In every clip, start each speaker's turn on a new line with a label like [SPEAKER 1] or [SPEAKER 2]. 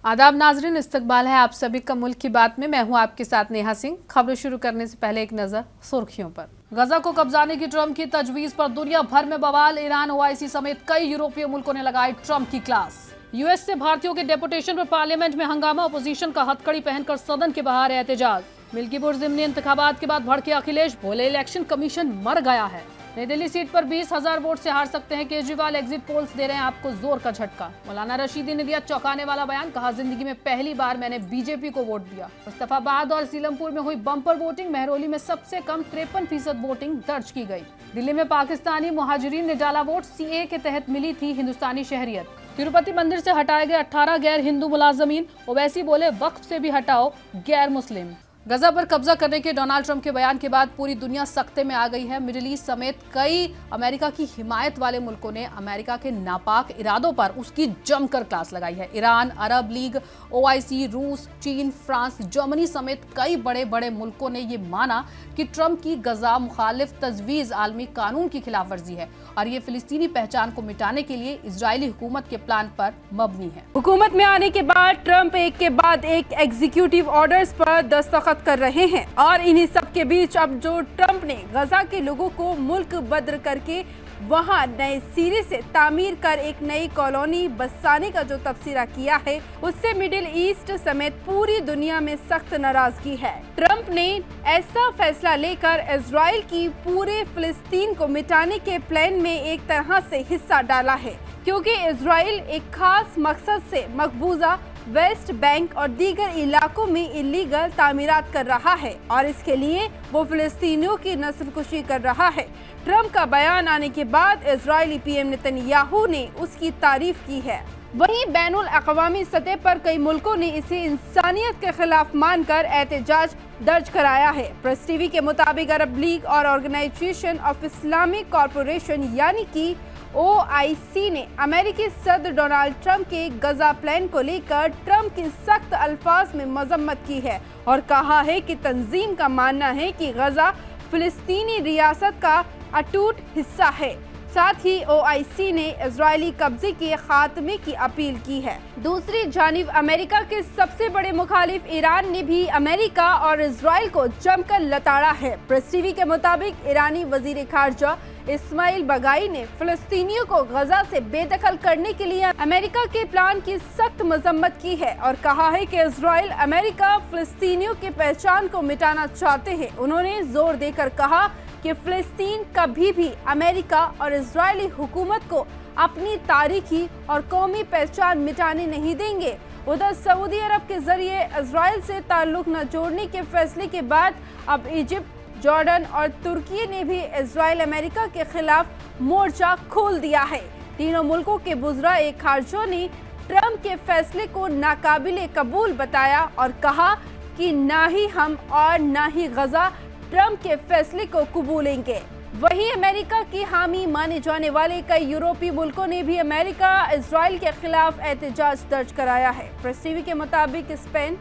[SPEAKER 1] आदाब नाजरीन, इस्तकबाल है आप सभी का मुल्क की बात में। मैं हूं आपके साथ नेहा सिंह। खबरें शुरू करने से पहले एक नजर सुर्खियों पर। गजा को कब्जाने की ट्रंप की तजवीज पर दुनिया भर में बवाल। ईरान, ओआईसी समेत कई यूरोपीय मुल्कों ने लगाई ट्रंप की क्लास। यूएस से भारतीयों के डेपुटेशन पर पार्लियामेंट में हंगामा। अपोजिशन का हथकड़ी पहनकर सदन के बाहर एहतजाज। मिल्कीपुर जिमनी इंतखाबात के बाद भड़के अखिलेश, बोले इलेक्शन कमीशन मर गया है। नई दिल्ली सीट पर 20,000 वोट से हार सकते हैं केजरीवाल, एग्जिट पोल्स दे रहे हैं आपको जोर का झटका। मौलाना रशीदी ने दिया चौंकाने वाला बयान, कहा जिंदगी में पहली बार मैंने बीजेपी को वोट दिया। मुस्तफाबाद और सीलमपुर में हुई बम्पर वोटिंग। मेहरौली में सबसे कम 53% वोटिंग दर्ज की गई। दिल्ली में पाकिस्तानी मुहाजिरीन ने डाला वोट। सीए के तहत मिली थी हिंदुस्तानी शहरियत। तिरुपति मंदिर से हटाए गए 18 गैर हिंदू मुलाजमीन। ओवैसी बोले वक्फ से भी हटाओ गैर मुस्लिम। गजा पर कब्जा करने के डोनाल्ड ट्रंप के बयान के बाद पूरी दुनिया सख्ते में आ गई है। मिडिल ईस्ट समेत कई अमेरिका की हिमायत वाले मुल्कों ने अमेरिका के नापाक इरादों पर उसकी जमकर क्लास लगाई है। ईरान, अरब लीग, ओआईसी, रूस, चीन, फ्रांस, जर्मनी समेत कई बड़े बड़े मुल्कों ने ये माना कि ट्रंप की गजा मुखालिफ तजवीज आलमी कानून की खिलाफ वर्जी है और ये फिलिस्तीनी पहचान को मिटाने के लिए इजरायली हुकूमत के प्लान पर मबनी है।
[SPEAKER 2] हुकूमत में आने के बाद ट्रंप एक के बाद एक एग्जीक्यूटिव ऑर्डर्स पर दस्तखत कर रहे हैं और इन्हीं सब के बीच अब जो ट्रंप ने गजा के लोगों को मुल्क बदर करके वहां नए सिरे से तामीर कर एक नई कॉलोनी बसाने का जो तबसरा किया है, उससे मिडिल ईस्ट समेत पूरी दुनिया में सख्त नाराजगी है। ट्रंप ने ऐसा फैसला लेकर इजराइल की पूरे फिलिस्तीन को मिटाने के प्लान में एक तरह से हिस्सा डाला है, क्योंकि इजराइल एक खास मकसद से मकबूजा वेस्ट बैंक और दीगर इलाकों में इलीगल तामीरात कर रहा है और इसके लिए वो फिलिस्तीनियों की नस्लकुशी कर रहा है। ट्रंप का बयान आने के बाद इजरायली पीएम नेतन्याहू ने उसकी तारीफ की है। वहीं बैनुल अक़वामी सतह पर कई मुल्कों ने इसे इंसानियत के खिलाफ मानकर एहतजाज दर्ज कराया है। प्रेस टीवी के मुताबिक अरब लीग और ऑर्गेनाइजेशन ऑफ इस्लामिक कॉरपोरेशन यानी कि ओआईसी ने अमेरिकी सदर डोनाल्ड ट्रंप के गजा प्लान को लेकर ट्रंप की सख्त अल्फाज में मजम्मत की है और कहा है कि तंजीम का मानना है कि गजा फिलिस्तीनी रियासत का अटूट हिस्सा है। साथ ही ओआईसी ने इजरायली कब्जे के खात्मे की अपील की है। दूसरी जानिब अमेरिका के सबसे बड़े मुखालिफ ईरान ने भी अमेरिका और इजराइल को जमकर लताड़ा है। प्रेस टीवी के मुताबिक ईरानी वजीर खारजा इस्माइल बगाई ने फिलिस्तीनियों को गजा से बेदखल करने के लिए अमेरिका के प्लान की सख्त मजम्मत की है और कहा है कि इजराइल अमेरिका फिलिस्तीनियों की पहचान को मिटाना चाहते हैं। उन्होंने जोर देकर कहा कि फिलिस्तीन कभी भी अमेरिका और इजरायली हुकूमत को अपनी तारीखी और कौमी पहचान मिटाने नहीं देंगे। उधर सऊदी अरब के जरिए इजराइल से ताल्लुक न जोड़ने के फैसले के बाद अब इजिप्ट, जॉर्डन और तुर्की ने भी इजराइल अमेरिका के खिलाफ मोर्चा खोल दिया है। तीनों मुल्कों के बुज़रा एक खारजों ने ट्रंप के फैसले को नाकाबिले कबूल बताया और कहा कि ना ही हम और ना ही गजा ट्रंप के फैसले को कबूलेंगे। वहीं अमेरिका की हामी माने जाने वाले कई यूरोपीय मुल्कों ने भी अमेरिका इजराइल के खिलाफ एहतजाज दर्ज कराया है। प्रेस टीवी के मुताबिक स्पेन,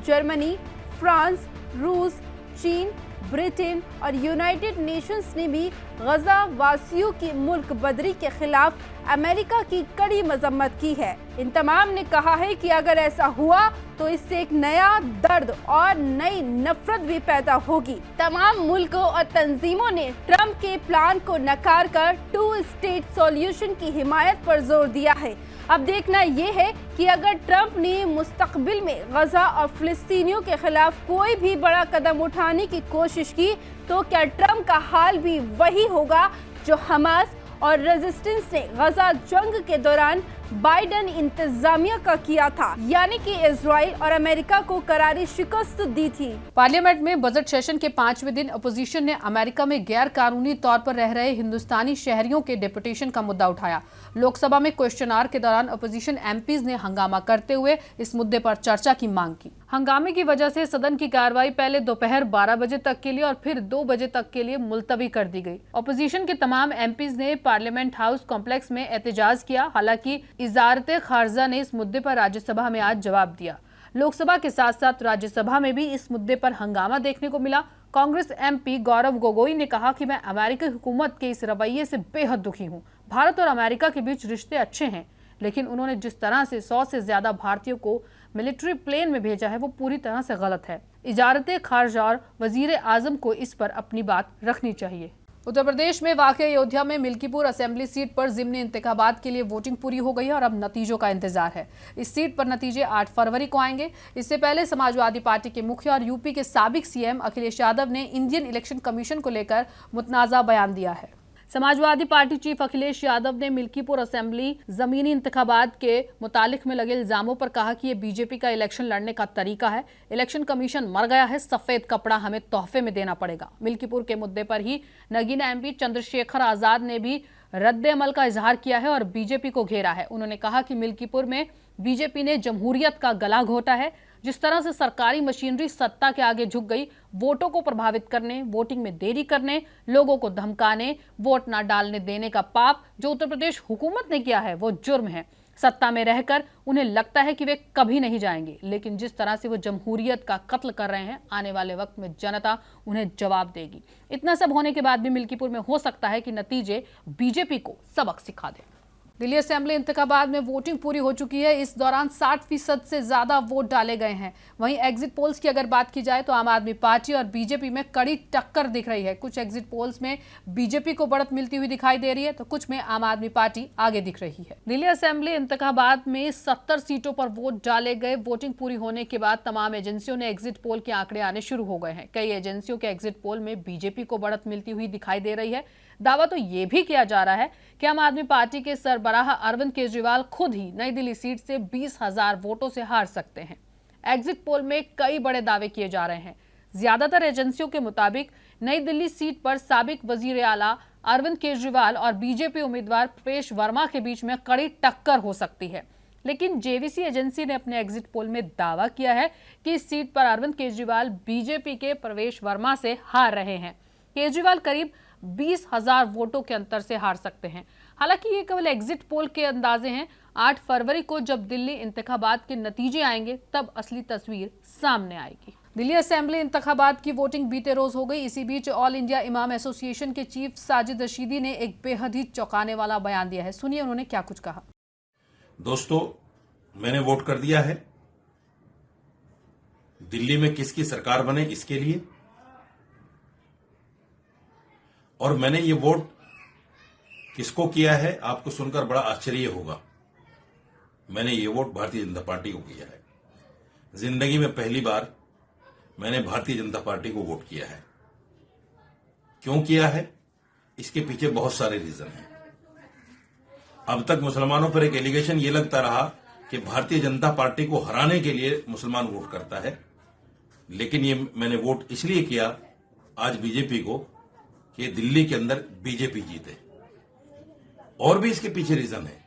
[SPEAKER 2] जर्मनी, फ्रांस, रूस, चीन, ब्रिटेन और यूनाइटेड नेशंस ने भी गजा वासियों की मुल्क बदरी के खिलाफ अमेरिका की कड़ी मजम्मत की है। इन तमाम ने कहा है कि अगर ऐसा हुआ तो इससे एक नया दर्द और नई नफरत भी पैदा होगी। तमाम मुल्कों और तंजीमों ने ट्रंप के प्लान को नकार कर 2 स्टेट सॉल्यूशन की हिमायत पर जोर दिया है। अब देखना ये है कि अगर ट्रंप ने मुस्तकबिल में गजा और फिलिस्तीनियों के खिलाफ कोई भी बड़ा कदम उठाने की कोशिश की तो क्या ट्रंप का हाल भी वही होगा जो हमास और रेजिस्टेंस ने गजा जंग के दौरान बाइडेन इंतजामिया का किया था, यानी कि इजराइल और अमेरिका को करारी शिकस्त दी थी।
[SPEAKER 1] पार्लियामेंट में बजट सेशन के 5वें दिन अपोजिशन ने अमेरिका में गैर कानूनी तौर पर रह रहे हिंदुस्तानी शहरियों के डेपुटेशन का मुद्दा उठाया। लोकसभा में क्वेश्चन आवर के दौरान अपोजिशन एमपीज ने हंगामा करते हुए इस मुद्दे पर चर्चा की मांग की। हंगामे की वजह से सदन की कार्रवाई पहले दोपहर 12 बजे तक के लिए और फिर 2 बजे तक के लिए मुलतवी कर दी गई। अपोजिशन के तमाम एमपीज ने पार्लियामेंट हाउस कॉम्प्लेक्स में एहतजाज किया। हालांकि इजारत खारजा ने इस मुद्दे पर राज्यसभा में आज जवाब दिया। लोकसभा के साथ साथ राज्यसभा में भी इस मुद्दे पर हंगामा देखने को मिला। कांग्रेस एमपी गौरव गोगोई ने कहा कि मैं अमेरिकी हुकूमत के इस रवैये से बेहद दुखी हूं। भारत और अमेरिका के बीच रिश्ते अच्छे हैं, लेकिन उन्होंने जिस तरह से 100 से ज्यादा भारतीयों को मिलिट्री प्लेन में भेजा है वो पूरी तरह से गलत है। इजारत खारजा और वजीर आजम को इस पर अपनी बात रखनी चाहिए। उत्तर प्रदेश में वाक़ अयोध्या में मिल्कीपुर असेंबली सीट पर ज़िमनी इंतखाबात के लिए वोटिंग पूरी हो गई है और अब नतीजों का इंतजार है। इस सीट पर नतीजे 8 फरवरी को आएंगे। इससे पहले समाजवादी पार्टी के मुखिया और यूपी के साबिक सीएम अखिलेश यादव ने इंडियन इलेक्शन कमीशन को लेकर मुतनाज़ा बयान दिया है। समाजवादी पार्टी चीफ अखिलेश यादव ने मिल्कीपुर असेंबली जमीनी इंतखाबात के मुतालिक में लगे इल्जामों पर कहा कि ये बीजेपी का इलेक्शन लड़ने का तरीका है। इलेक्शन कमीशन मर गया है, सफेद कपड़ा हमें तोहफे में देना पड़ेगा। मिल्कीपुर के मुद्दे पर ही नगीना एमपी चंद्रशेखर आजाद ने भी रद्द अमल का इजहार किया है और बीजेपी को घेरा है। उन्होंने कहा कि मिल्कीपुर में बीजेपी ने जमहूरियत का गला घोटा है। जिस तरह से सरकारी मशीनरी सत्ता के आगे झुक गई, वोटों को प्रभावित करने, वोटिंग में देरी करने, लोगों को धमकाने, वोट ना डालने देने का पाप जो उत्तर प्रदेश हुकूमत ने किया है वो जुर्म है। सत्ता में रहकर उन्हें लगता है कि वे कभी नहीं जाएंगे, लेकिन जिस तरह से वो जमहूरियत का कत्ल कर रहे हैं, आने वाले वक्त में जनता उन्हें जवाब देगी। इतना सब होने के बाद भी मिल्कीपुर में हो सकता है कि नतीजे बीजेपी को सबक सिखा दें। दिल्ली असेंबली इंतखाबात में वोटिंग पूरी हो चुकी है। इस दौरान 60% से ज्यादा वोट डाले गए हैं। वहीं एग्जिट पोल्स की अगर बात की जाए तो आम आदमी पार्टी और बीजेपी में कड़ी टक्कर दिख रही है। कुछ एग्जिट पोल्स में बीजेपी को बढ़त मिलती हुई दिखाई दे रही है तो कुछ में आम आदमी पार्टी आगे दिख रही है। दिल्ली असेंबली इंतखाबात में 70 सीटों पर वोट डाले गए। वोटिंग पूरी होने के बाद तमाम एजेंसियों ने एग्जिट पोल के आंकड़े आने शुरू हो गए हैं। कई एजेंसियों के एग्जिट पोल में बीजेपी को बढ़त मिलती हुई दिखाई दे रही है। दावा तो ये भी किया जा रहा है कि आम आदमी पार्टी के सरबराह अरविंद केजरीवाल खुद ही नई दिल्ली सीट से 20,000 वोटों से हार सकते हैं। एग्जिट पोल में कई बड़े दावे किए जा रहे हैं। ज्यादातर एजेंसियों के मुताबिक नई दिल्ली सीट पर साबिक वजीर आला अरविंद केजरीवाल और बीजेपी उम्मीदवार प्रवेश वर्मा के बीच में कड़ी टक्कर हो सकती है। लेकिन जेवीसी एजेंसी ने अपने एग्जिट पोल में दावा किया है कि इस सीट पर अरविंद केजरीवाल बीजेपी के प्रवेश वर्मा से हार रहे हैं। केजरीवाल करीब 20,000 वोटों के अंतर से हार सकते हैं। हालांकि ये केवल एग्जिट पोल के अंदाजे हैं। 8 फरवरी को जब दिल्ली इंतखाबात के नतीजे आएंगे तब असली तस्वीर सामने आएगी। दिल्ली असेंबली इंतखाबात की वोटिंग बीते रोज हो गई। इसी बीच ऑल इंडिया इमाम एसोसिएशन के चीफ साजिद रशीदी ने एक बेहद ही चौंकाने वाला बयान दिया है। सुनिए उन्होंने क्या कुछ कहा।
[SPEAKER 3] दोस्तों, मैंने वोट कर दिया है। दिल्ली में किसकी सरकार बने इसके लिए, और मैंने ये वोट किसको किया है आपको सुनकर बड़ा आश्चर्य होगा। मैंने ये वोट भारतीय जनता पार्टी को किया है। जिंदगी में पहली बार मैंने भारतीय जनता पार्टी को वोट किया है। क्यों किया है, इसके पीछे बहुत सारे रीजन हैं। अब तक मुसलमानों पर एक एलिगेशन ये लगता रहा कि भारतीय जनता पार्टी को हराने के लिए मुसलमान वोट करता है, लेकिन ये मैंने वोट इसलिए किया आज बीजेपी को कि दिल्ली के अंदर बीजेपी जीते। और भी इसके पीछे रीजन है,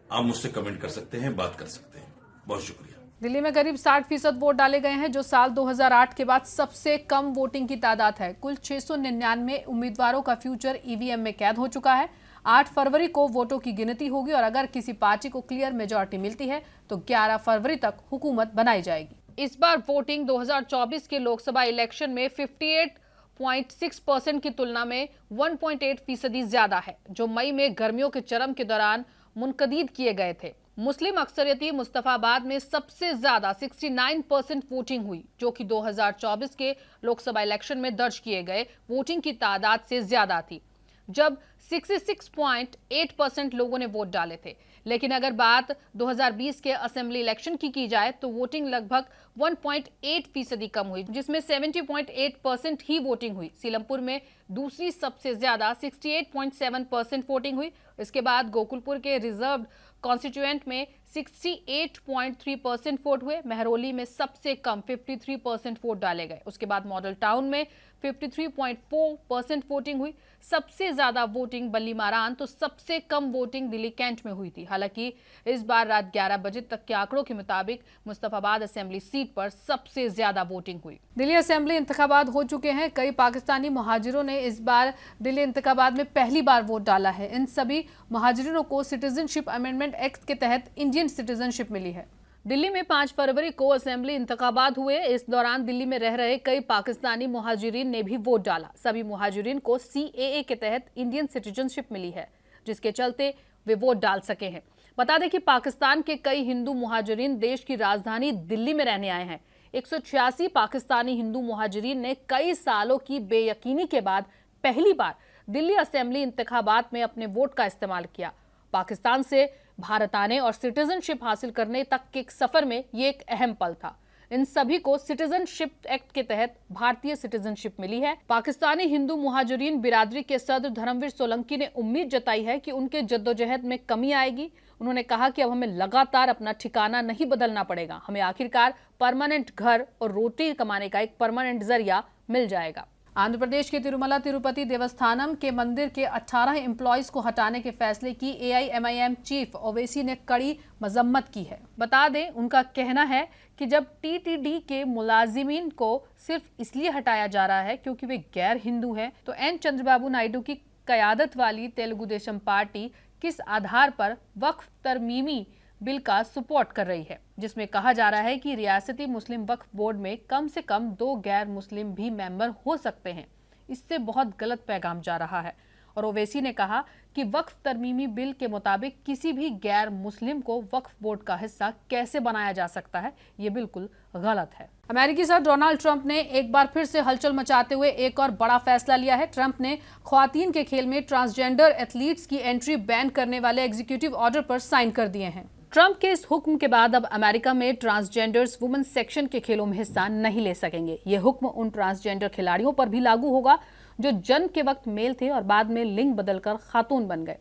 [SPEAKER 3] आप मुझसे कमेंट कर सकते हैं, बात कर सकते हैं। बहुत शुक्रिया।
[SPEAKER 1] दिल्ली में करीब 60% वोट डाले गए हैं, जो साल 2008 के बाद सबसे कम वोटिंग की तादाद है। कुल 699 उम्मीदवारों का फ्यूचर ईवीएम में कैद हो चुका है। 8 फरवरी को वोटों की गिनती होगी और अगर किसी पार्टी को क्लियर मेजॉरिटी मिलती है तो 11 फरवरी तक हुकूमत बनाई जाएगी। इस बार वोटिंग 2024 के लोकसभा इलेक्शन में 58.6% की तुलना में 1.8% ज्यादा है, जो मई में गर्मियों के चरम के दौरान मुनकदीद किए गए थे। मुस्लिम अक्सरियती मुस्तफाबाद में सबसे ज्यादा 69% वोटिंग हुई, जो कि 2024 के लोकसभा इलेक्शन में दर्ज किए गए वोटिंग की तादाद से ज्यादा थी, जब 66.8% लोगों ने वोट डाले थे। लेकिन अगर बात 2020 के असेंबली इलेक्शन की जाए तो वोटिंग लगभग 1.8% कम हुई, जिसमें 70.8% ही वोटिंग हुई। सीलमपुर में दूसरी सबसे ज्यादा 68.7% वोटिंग हुई। इसके बाद गोकुलपुर के रिजर्व्ड कॉन्स्टिट्यूएंट में 68.3% वोट हुए। महरौली में सबसे कम 53% वोट डाले गए। उसके बाद मॉडल टाउन में 53.4% वोटिंग हुई। सबसे ज्यादा वोटिंग बल्ली मारान तो सबसे कम वोटिंग दिल्ली कैंट में हुई थी। हालांकि इस बार रात 11 बजे तक के आंकड़ों के मुताबिक मुस्तफाबाद असेंबली सीट पर सबसे ज्यादा वोटिंग हुई। दिल्ली असेंबली इंतखाबात हो चुके हैं। कई पाकिस्तानी मुहाजिरों ने इस बार दिल्ली इंतखाबात में पहली बार वोट डाला है। इन सभी मुहाजिरों को सिटीजनशिप अमेंडमेंट एक्ट के तहत इंडियन सिटीजनशिप मिली है। दिल्ली में 5 फरवरी को असेंबली इंतखाबात हुए। इस दौरान दिल्ली में रह रहे कई पाकिस्तानी मुहाजिरीन ने भी वोट डाला। सभी मुहाजिरीन को CAA के तहत इंडियन सिटीजनशिप मिली है, जिसके चलते वे वोट डाल सके हैं। बता दें कि पाकिस्तान के कई हिंदू मुहाजिरीन देश की राजधानी दिल्ली में रहने आए हैं। 186 पाकिस्तानी हिंदू मुहाजिरीन ने कई सालों की बेयकीनी के बाद पहली बार दिल्ली असेंबली इंतखाबात में अपने वोट का इस्तेमाल किया। पाकिस्तान से भारत आने और सिटीजनशिप हासिल करने तक के सफर में ये एक अहम पल था। इन सभी को सिटीजनशिप एक्ट के तहत भारतीय सिटीजनशिप मिली है। पाकिस्तानी हिंदू मुहाजिरीन बिरादरी के सदर धर्मवीर सोलंकी ने उम्मीद जताई है कि उनके जद्दोजहद में कमी आएगी। उन्होंने कहा कि अब हमें लगातार अपना ठिकाना नहीं बदलना पड़ेगा, हमें आखिरकार परमानेंट घर और रोटी कमाने का एक परमानेंट जरिया मिल जाएगा। आंध्र प्रदेश के तिरुमला तिरुपति देवस्थानम के मंदिर के 18 एम्प्लॉयज को हटाने के फैसले की AIMIM चीफ ओवैसी ने कड़ी मजम्मत की है। बता दें, उनका कहना है कि जब TTD के मुलाजिमीन को सिर्फ इसलिए हटाया जा रहा है क्योंकि वे गैर हिंदू हैं, तो N चंद्रबाबू नायडू की कयादत वाली तेलुगु देशम पार्टी किस आधार पर वक्फ तरमीमी बिल का सपोर्ट कर रही है, जिसमें कहा जा रहा है कि रियासती मुस्लिम वक्फ बोर्ड में कम से कम 2 गैर मुस्लिम भी मेंबर हो सकते हैं। इससे बहुत गलत पैगाम जा रहा है। और ओवैसी ने कहा कि वक्फ तरमीमी बिल के मुताबिक किसी भी गैर मुस्लिम को वक्फ बोर्ड का हिस्सा कैसे बनाया जा सकता है, ये बिल्कुल गलत है। अमेरिकी सदर डोनाल्ड ट्रंप ने एक बार फिर से हलचल मचाते हुए एक और बड़ा फैसला लिया है। ट्रंप ने ख्वातीन के खेल में ट्रांसजेंडर एथलीट्स की एंट्री बैन करने वाले एग्जीक्यूटिव ऑर्डर पर साइन कर दिए हैं। ट्रंप के इस हुक्म के बाद अब अमेरिका में ट्रांसजेंडर्स वुमेन सेक्शन के खेलों में हिस्सा नहीं ले सकेंगे। ये हुक्म उन ट्रांसजेंडर खिलाड़ियों पर भी लागू होगा जो जन्म के वक्त मेल थे और बाद में लिंग बदलकर खातून बन गए।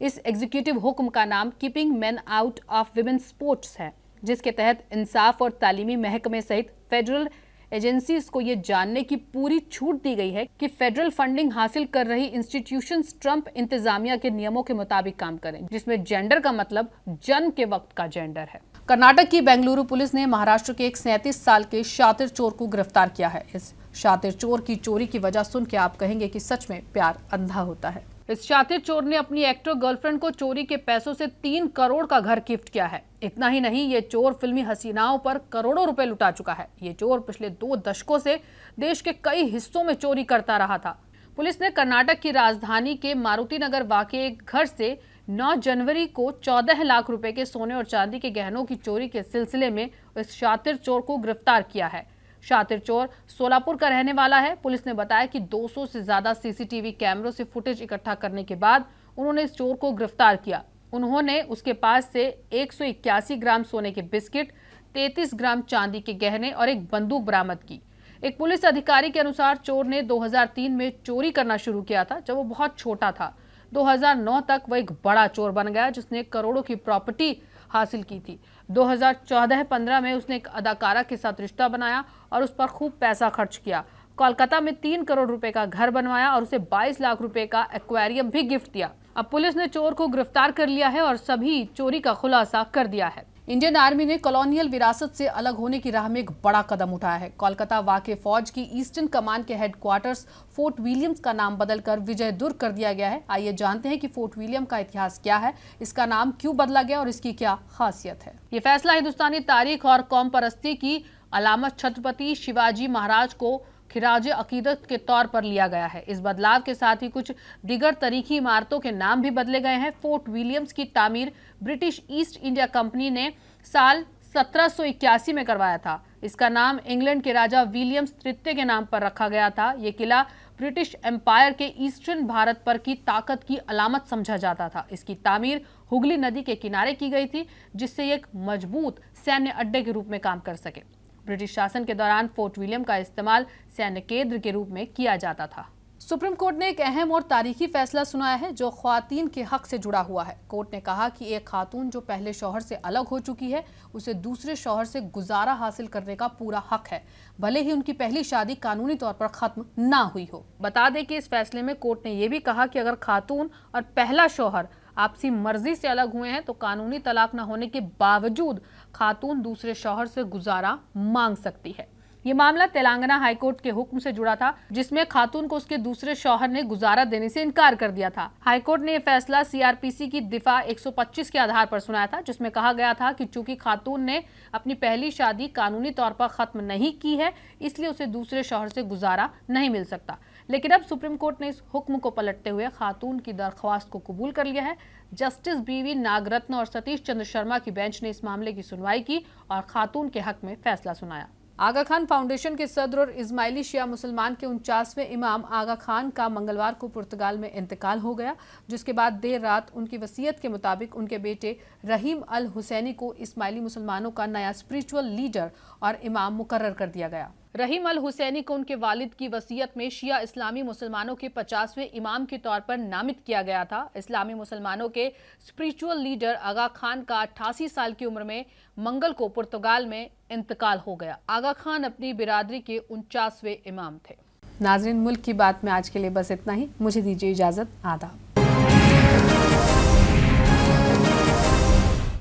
[SPEAKER 1] इस एग्जीक्यूटिव हुक्म का नाम keeping main out of women sports है, जिसके तहत इंसाफ और तालीमी महकमे सहित फेडरल एजेंसीज को ये जानने की पूरी छूट दी गई है कि फेडरल फंडिंग हासिल कर रही इंस्टीट्यूशंस ट्रंप इंतजामिया के नियमों के मुताबिक काम करें, जिसमें जेंडर का मतलब जन्म के वक्त का जेंडर है। कर्नाटक की बेंगलुरु पुलिस ने महाराष्ट्र के एक 37 साल के शातिर चोर को गिरफ्तार किया है। इस शातिर चोर की चोरी की वजह सुन के आप कहेंगे कि सच में प्यार अंधा होता है। इस शातिर चोर ने अपनी एक्टर गर्लफ्रेंड को चोरी के पैसों से 3 करोड़ का घर गिफ्ट किया है। इतना ही नहीं, ये चोर फिल्मी हसीनाओं पर करोड़ों रुपए लुटा चुका है। ये चोर पिछले 2 दशकों से देश के कई हिस्सों में चोरी करता रहा था। पुलिस ने कर्नाटक की राजधानी के मारुति नगर वाक़े एक घर से 9 जनवरी को 14 लाख रुपए के सोने और चांदी के गहनों की चोरी के सिलसिले में इस शातिर चोर को गिरफ्तार किया है। शातिर चोर सोलापुर का रहने वाला है। पुलिस ने बताया कि 200 से ज्यादा CCTV कैमरों से फुटेज इकट्ठा करने के बाद उन्होंने इस चोर को गिरफ्तार किया। उन्होंने उसके पास से 181 ग्राम सोने के बिस्किट, 33 ग्राम चांदी के गहने और एक बंदूक बरामद की। एक पुलिस अधिकारी के अनुसार चोर ने 2003 में चोरी करना शुरू किया था, जब वो बहुत छोटा था। 2009 तक वह एक बड़ा चोर बन गया जिसने करोड़ों की प्रॉपर्टी हासिल की थी। 2014-15 में उसने एक अदाकारा के साथ रिश्ता बनाया और उस पर खूब पैसा खर्च किया। कोलकाता में 3 करोड़ रुपए का घर बनवाया और उसे 22 लाख रुपए का एक्वेरियम भी गिफ्ट दिया। अब पुलिस ने चोर को गिरफ्तार कर लिया है और सभी चोरी का खुलासा कर दिया है। इंडियन आर्मी ने कॉलोनियल विरासत से अलग होने की राह में एक बड़ा कदम उठाया है। कोलकाता वाक़े फौज की ईस्टर्न कमान के हेडक्वार्टर्स फोर्ट विलियम्स का नाम बदलकर विजय दुर्ग कर दिया गया है। आइए जानते हैं कि फोर्ट विलियम का इतिहास क्या है, इसका नाम क्यों बदला गया और इसकी क्या खासियत है। ये फैसला हिंदुस्तानी तारीख और कौम परस्ती की अलामत छत्रपति शिवाजी महाराज को खिराज अकीदत के तौर पर लिया गया है। इस बदलाव के साथ ही कुछ दिगर तारीखी इमारतों के नाम भी बदले गए हैं। फोर्ट विलियम्स की तामीर ब्रिटिश ईस्ट इंडिया कंपनी ने साल 1781 में करवाया था। इसका नाम इंग्लैंड के राजा विलियम्स तृतीय के नाम पर रखा गया था। ये किला ब्रिटिश एम्पायर के ईस्टर्न भारत पर की ताकत की अलामत समझा जाता था। इसकी तामीर हुगली नदी के किनारे की गई थी, जिससे एक मजबूत सैन्य अड्डे के रूप में काम कर सके। ब्रिटिश शासन के दौरान फोर्ट विलियम का इस्तेमाल सैन्य केंद्र के रूप में किया जाता था। सुप्रीम कोर्ट ने एक अहम और तारीखी फैसला सुनाया है जो ख्वातीन के हक से जुड़ा हुआ है। कोर्ट ने कहा कि एक खातून जो पहले शौहर से अलग हो चुकी है, उसे दूसरे शौहर से गुजारा हासिल करने का पूरा हक है, भले ही उनकी पहली शादी कानूनी तौर पर खत्म ना हुई हो। बता दें कि इस फैसले में कोर्ट ने यह भी कहा कि अगर खातून और पहला शौहर आपसी मर्जी से अलग हुए हैं तो कानूनी तलाक न होने के बावजूद खातून दूसरे शौहर से गुजारा मांग सकती है। ये मामला तेलंगाना हाईकोर्ट के हुक्म से जुड़ा था, जिसमें खातून को उसके दूसरे शौहर ने गुजारा देने से इनकार कर दिया था। हाईकोर्ट ने यह फैसला CRPC की दिफा 125 के आधार पर सुनाया था, जिसमें कहा गया था कि चूंकि खातून ने अपनी पहली शादी कानूनी तौर पर खत्म नहीं की है, इसलिए उसे दूसरे शौहर से गुजारा नहीं मिल सकता। लेकिन अब सुप्रीम कोर्ट ने इस हुक्म को पलटते हुए खातून की दरख्वास्त को कबूल कर लिया है। जस्टिस बीवी नागरत्न और सतीश चंद्र शर्मा की बेंच ने इस मामले की सुनवाई की और खातून के हक में फैसला सुनाया। आगा खान फाउंडेशन के सदर और इस्माइली शिया मुसलमान के 49वें इमाम आगा खान का मंगलवार को पुर्तगाल में इंतकाल हो गया, जिसके बाद देर रात उनकी वसीयत के मुताबिक उनके बेटे रहीम अल हुसैनी को इस्माइली मुसलमानों का नया स्पिरिचुअल लीडर और इमाम मुकर्रर कर दिया गया। रहीम अल हुसैनी को उनके वालिद की वसीयत में शिया इस्लामी मुसलमानों के 50वें इमाम के तौर पर नामित किया गया था। इस्लामी मुसलमानों के स्पिरिचुअल लीडर आगा खान का 88 साल की उम्र में मंगल को पुर्तगाल में इंतकाल हो गया। आगा खान अपनी बिरादरी के 49वें इमाम थे। नाजरीन, मुल्क की बात में आज के लिए बस इतना ही। मुझे दीजिए इजाजत। आदाब।